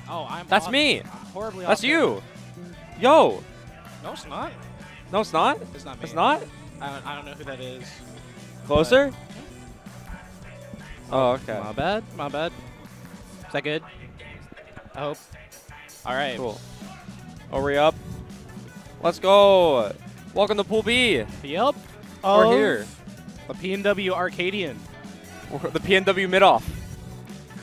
Oh, That's me. I'm horribly That's off you. Yo. No, it's not. No, it's not. It's not me. It's not. I don't know who that is. Closer. Oh, okay. My bad. My bad. Is that good? I hope. All right. Cool. Hurry up. Let's go. Welcome to Pool B. Yep. We're here. The PNW Arcadian. The PNW mid-off.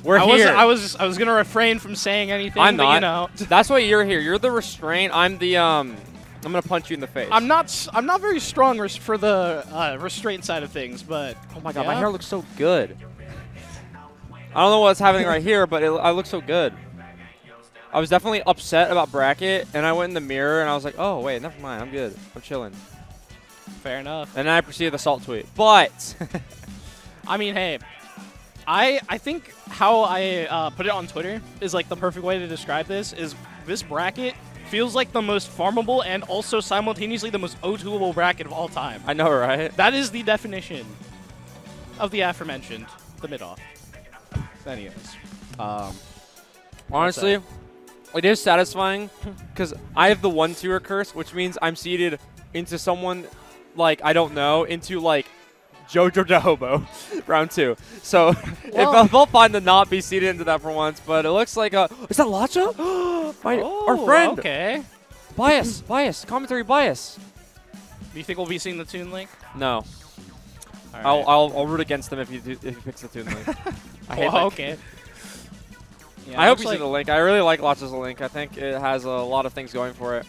We're here. I was gonna refrain from saying anything. I'm but, not. You know. That's why you're here. You're the restraint. I'm the I'm gonna punch you in the face. I'm not very strong for the restraint side of things, but oh my god, yeah. my hair looks so good. I don't know what's happening right here, but I look so good. I was definitely upset about bracket, and I went in the mirror and I was like, oh wait, never mind. I'm good. I'm chilling. Fair enough. And then I proceeded the salt tweet. But I mean, hey, I think how I put it on Twitter is like the perfect way to describe this. Is this bracket feels like the most farmable and also simultaneously the most O2able bracket of all time. I know, right? That is the definition of the aforementioned, the mid-off. Anyways, honestly, it is satisfying because I have the 1-2er curse, which means I'm seeded into someone like I don't know, into like Jojo de Hobo round 2. So it felt fine to not be seeded into that for once, but it looks like is that Lacha? Our friend. Okay. Bias, commentary bias. Do you think we'll be seeing the Toon Link? No. All right. I'll root against him if he picks the Toon Link. I hate that. Okay. Yeah, I hope you see the Link. I really like Lacha's Link. I think it has a lot of things going for it.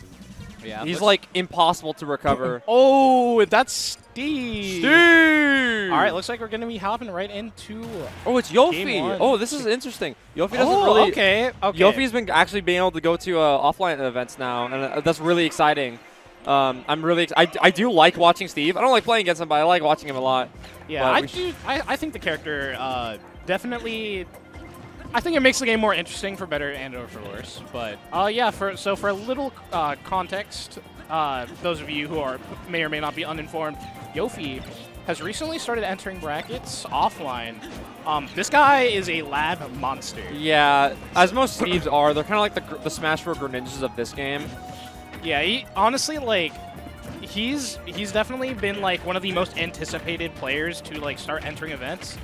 Yeah, he's like impossible to recover. Oh, that's Steve. Steve! All right, looks like we're going to be hopping right into oh, it's Yophey. Oh, this is interesting. Yophey doesn't really... Okay. Yophey's been actually being able to go to offline events now, and that's really exciting. I'm really I do like watching Steve. I don't like playing against him, but I like watching him a lot. Yeah, I think the character definitely... I think it makes the game more interesting for better and or for worse. But yeah, for a little context, those of you who may or may not be uninformed, Yophey has recently started entering brackets offline. This guy is a lab monster. Yeah, as most Steves are, they're kind of like the Smash 4 Greninjas of this game. Yeah, he honestly like he's definitely been like one of the most anticipated players to like start entering events.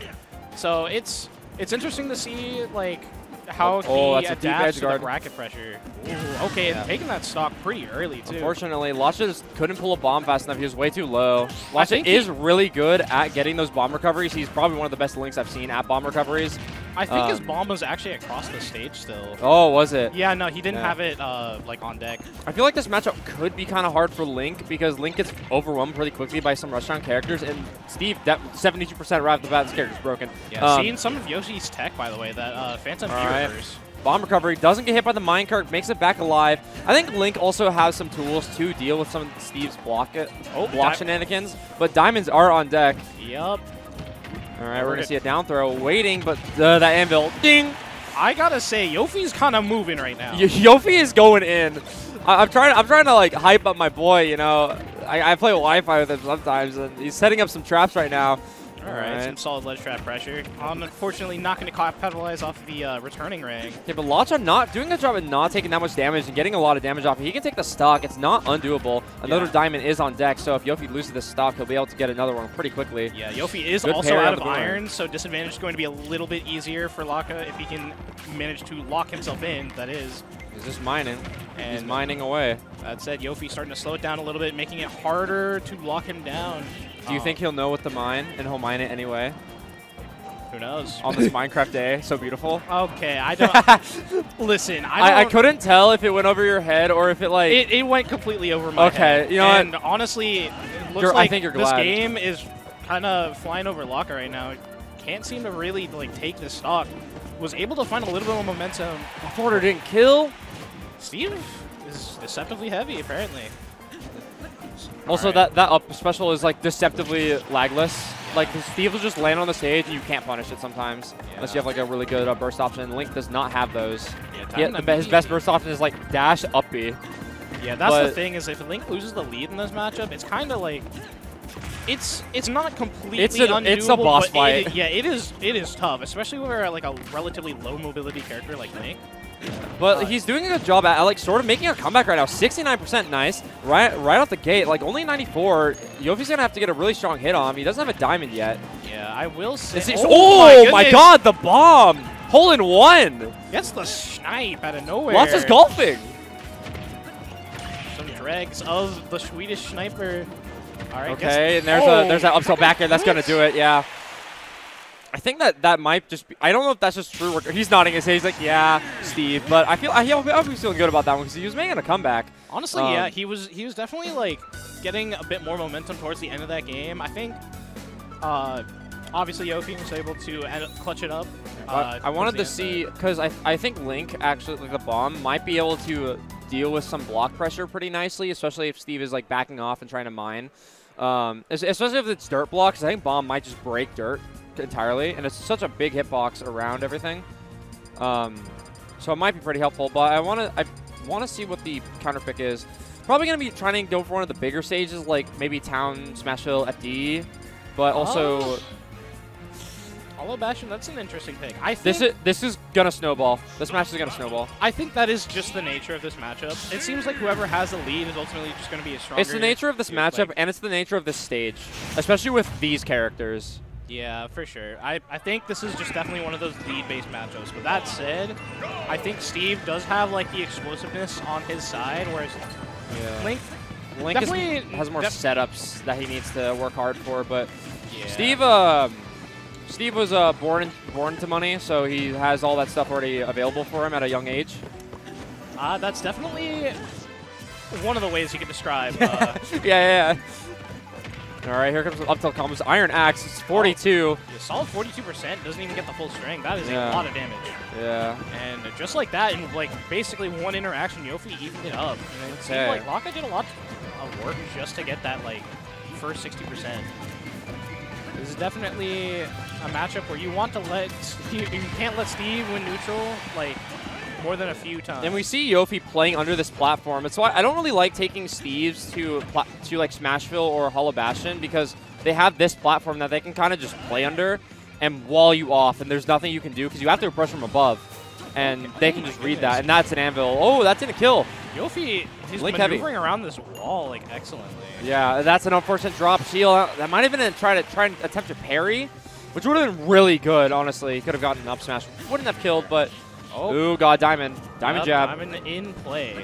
So it's interesting to see like how he adapts to the bracket pressure. Ooh, okay, and taking that stock pretty early too. Unfortunately, Lacha just couldn't pull a bomb fast enough. He was way too low. Lacha is really good at getting those bomb recoveries. He's probably one of the best Links I've seen at bomb recoveries. I think his bomb was actually across the stage still. Oh, was it? Yeah, no, he didn't have it like on deck. I feel like this matchup could be kind of hard for Link because Link gets overwhelmed pretty quickly by some rush-down characters, and Steve, 72% right off the bat, this character's broken. Yeah, seeing some of Yoshi's tech, by the way, that Phantom Viewers. Bomb recovery, doesn't get hit by the minecart, makes it back alive. I think Link also has some tools to deal with some of Steve's block shenanigans, but diamonds are on deck. Yup. All right, we're going to see a down throw waiting, but that anvil, ding! I got to say, Yophey's kind of moving right now. Yophey is going in. I'm trying to like hype up my boy, you know. I play Wi-Fi with him sometimes, and he's setting up some traps right now. All right, some solid ledge trap pressure. Unfortunately, not going to capitalize off the returning ring. Okay, but Lacha not doing a good job of not taking that much damage and getting a lot of damage off. He can take the stock. It's not undoable. Another diamond is on deck, so if Yophey loses this stock, he'll be able to get another one pretty quickly. Yeah, Yophey is also out of iron, so disadvantage is going to be a little bit easier for Lacha if he can manage to lock himself in, that is. He's just mining. And he's mining away. That said, Yophey starting to slow it down a little bit, making it harder to lock him down. Do you think he'll know what to mine, and he'll mine it anyway? Who knows? On this Minecraft day, so beautiful. Okay, I don't... Listen, I couldn't tell if it went over your head or if it, like... It went completely over my head. Okay, you know and what? honestly, it looks like this game is kind of flying over Lacha right now. It can't seem to really, like, take this stock. Was able to find a little bit of momentum. Porter didn't kill. Steve is deceptively heavy, apparently. Also, that up special is like deceptively lagless. Like Steve will just land on the stage and you can't punish it sometimes unless you have like a really good burst option. Link does not have those. His best burst option is like dash up B. Yeah, that's the thing is if Link loses the lead in this matchup, it's kind of like it's not completely undoable. It's a boss fight. It is tough, especially when we're like a relatively low mobility character like Link. But he's doing a good job at like sort of making a comeback right now. 69% nice. Right off the gate. Like only 94. Yophey's gonna have to get a really strong hit on him. He doesn't have a diamond yet. Yeah, I will say. Oh my god, the bomb! Hole in one! Gets the snipe out of nowhere. Lacha's golfing. Some dregs of the Swedish sniper. All right. Okay, and there's that up tilt back air. That's gonna do it. Yeah. I think that might just be. I don't know if that's just true. He's nodding his head. He's like, yeah, Steve. But I feel I'll be feeling good about that one because he was making a comeback. Honestly, yeah, he was definitely like getting a bit more momentum towards the end of that game. I think, obviously, Yophey was able to clutch it up. I wanted to see because I think Link actually, like the bomb, might be able to deal with some block pressure pretty nicely, especially if Steve is like backing off and trying to mine. Especially if it's dirt blocks. I think bomb might just break dirt entirely, and it's such a big hitbox around everything. So it might be pretty helpful, but I want to see what the counter pick is. Probably going to be trying to go for one of the bigger stages, like maybe Town, Smashville, FD, but also... Hollow Bastion, that's an interesting pick. I think this is going to snowball. This match is going to snowball. I think that is just the nature of this matchup. It seems like whoever has the lead is ultimately just going to be a stronger... It's the nature of this matchup, and it's the nature of this stage, especially with these characters. Yeah, for sure. I think this is just definitely one of those lead-based matchups. But that said, I think Steve does have like the explosiveness on his side, whereas Link has more setups that he needs to work hard for. But yeah. Steve was born to money, so he has all that stuff already available for him at a young age. That's definitely one of the ways you could describe. Yeah. All right, here comes the up tilt combos. Iron Axe, it's 42. Yeah, solid 42%, doesn't even get the full string. That is a lot of damage. Yeah. And just like that, in like basically one interaction, Yophey evened it up. And it seemed like Lacha did a lot of work just to get that like first 60%. This is definitely a matchup where you want to you can't let Steve win neutral like more than a few times. And we see Yophey playing under this platform. That's why I don't really like taking Steves to like Smashville or Hollow Bastion, because they have this platform that they can kind of just play under and wall you off, and there's nothing you can do because you have to approach from above, and they can just read that, and that's an anvil. Oh, that's in a kill. Yophey, he's maneuvering around this wall like excellently. Yeah, that's an unfortunate drop shield. That might have been try and attempt to parry, which would have been really good, honestly. He could have gotten an up smash. Wouldn't have killed, but... Oh. Ooh, God, Diamond. Diamond jab. Diamond in play. All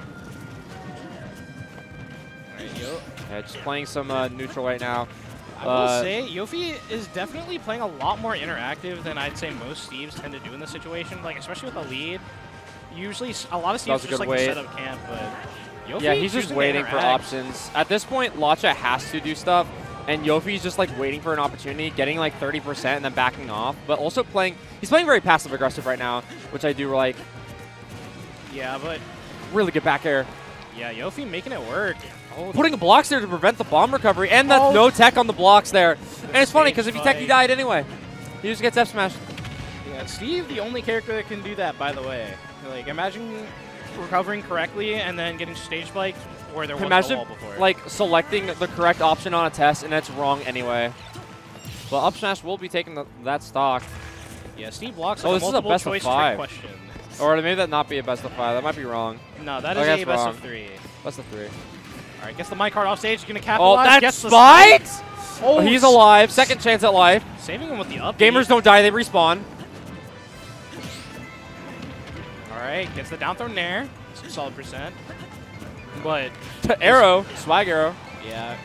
right, yeah, just playing some neutral right now. I will say, Yophey is definitely playing a lot more interactive than I'd say most Steves tend to do in this situation, like especially with a lead. Usually, a lot of Steves just like to set up camp, but Yophey he's just waiting for options. At this point, Lacha has to do stuff, and Yophey's just like waiting for an opportunity, getting like 30% and then backing off, but also he's playing very passive-aggressive right now, which I do like. Yeah, but... Really good back air. Yeah, Yophey making it work. Oh, putting blocks there to prevent the bomb recovery, and that's no tech on the blocks there. And it's funny, because if he tech, he died anyway. He just gets F-smashed. Yeah, Steve, the only character that can do that, by the way. Like, imagine recovering correctly and then getting stage spiked where there wasn't a wall before. Like, selecting the correct option on a test, and it's wrong anyway. But up smash will be taking that stock. Yeah, Steve blocks this is a best of 5. Question. Or maybe that not be a best of 5. That might be wrong. No, that is a best of 3. Best of 3. All right, gets the mic card off stage. He's going to capitalize. Oh, that's spiked! Oh, he's alive. Second chance at life. Saving him with the up. Gamers don't die. They respawn. All right, gets the down throw nair. Some solid percent. But... arrow. Swag arrow. Yeah.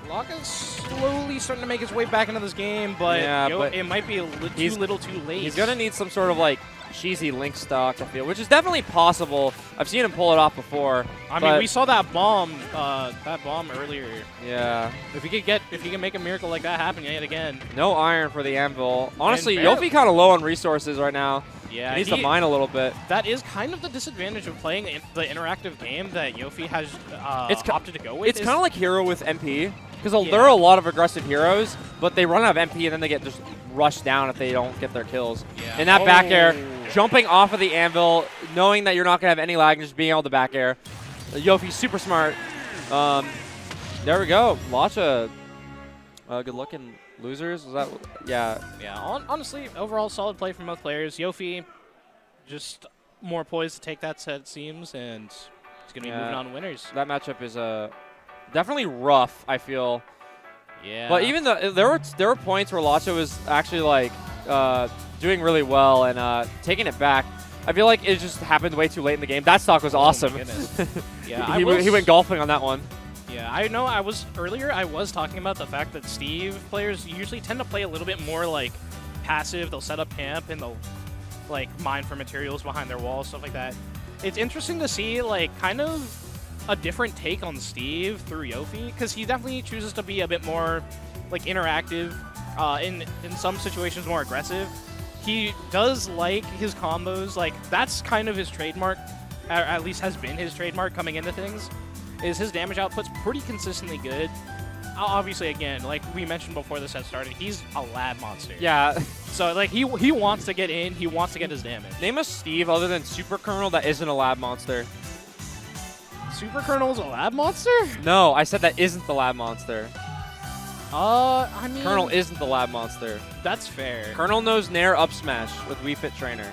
Lacha's slowly starting to make his way back into this game, but, it might be too little too late. He's going to need some sort of, like, cheesy Link stock, I feel, which is definitely possible. I've seen him pull it off before. I mean, we saw that bomb earlier. Yeah. If he can make a miracle like that happen yet again. No iron for the anvil. Honestly, Yophey kind of low on resources right now. Yeah, he needs to mine a little bit. That is kind of the disadvantage of playing the interactive game that Yophey has opted to go with. It's kind of like Hero with MP, because there are a lot of aggressive heroes, but they run out of MP and then they get just rushed down if they don't get their kills. Yeah. And that back air, jumping off of the anvil, knowing that you're not going to have any lag and just being able to back air. Yophey's super smart. There we go. Lacha, good looking. Losers? Was that? Yeah. Yeah, honestly, overall solid play from both players. Yophey, just more poised to take that set, it seems, and he's going to be moving on to winners. That matchup is definitely rough, I feel. Yeah. But even there were points where Lacha was actually like doing really well and taking it back. I feel like it just happened way too late in the game. That stock was awesome. My goodness. Yeah, he went golfing on that one. Yeah, I know. Earlier I was talking about the fact that Steve players usually tend to play a little bit more like passive. They'll set up camp and they'll like mine for materials behind their walls, stuff like that. It's interesting to see like kind of a different take on Steve through Yophey, because he definitely chooses to be a bit more like interactive, in some situations more aggressive. He does like his combos, like that's kind of his trademark, or at least has been his trademark coming into things, is his damage output's pretty consistently good. Obviously, again, like we mentioned before the set started, he's a lab monster. Yeah. So like he wants to get in, he wants to get his damage. Name a Steve other than Super Colonel that isn't a lab monster. Super Colonel's a lab monster? No, I said that isn't the lab monster. I mean... Colonel isn't the lab monster. That's fair. Colonel knows Nair up smash with Wii Fit Trainer.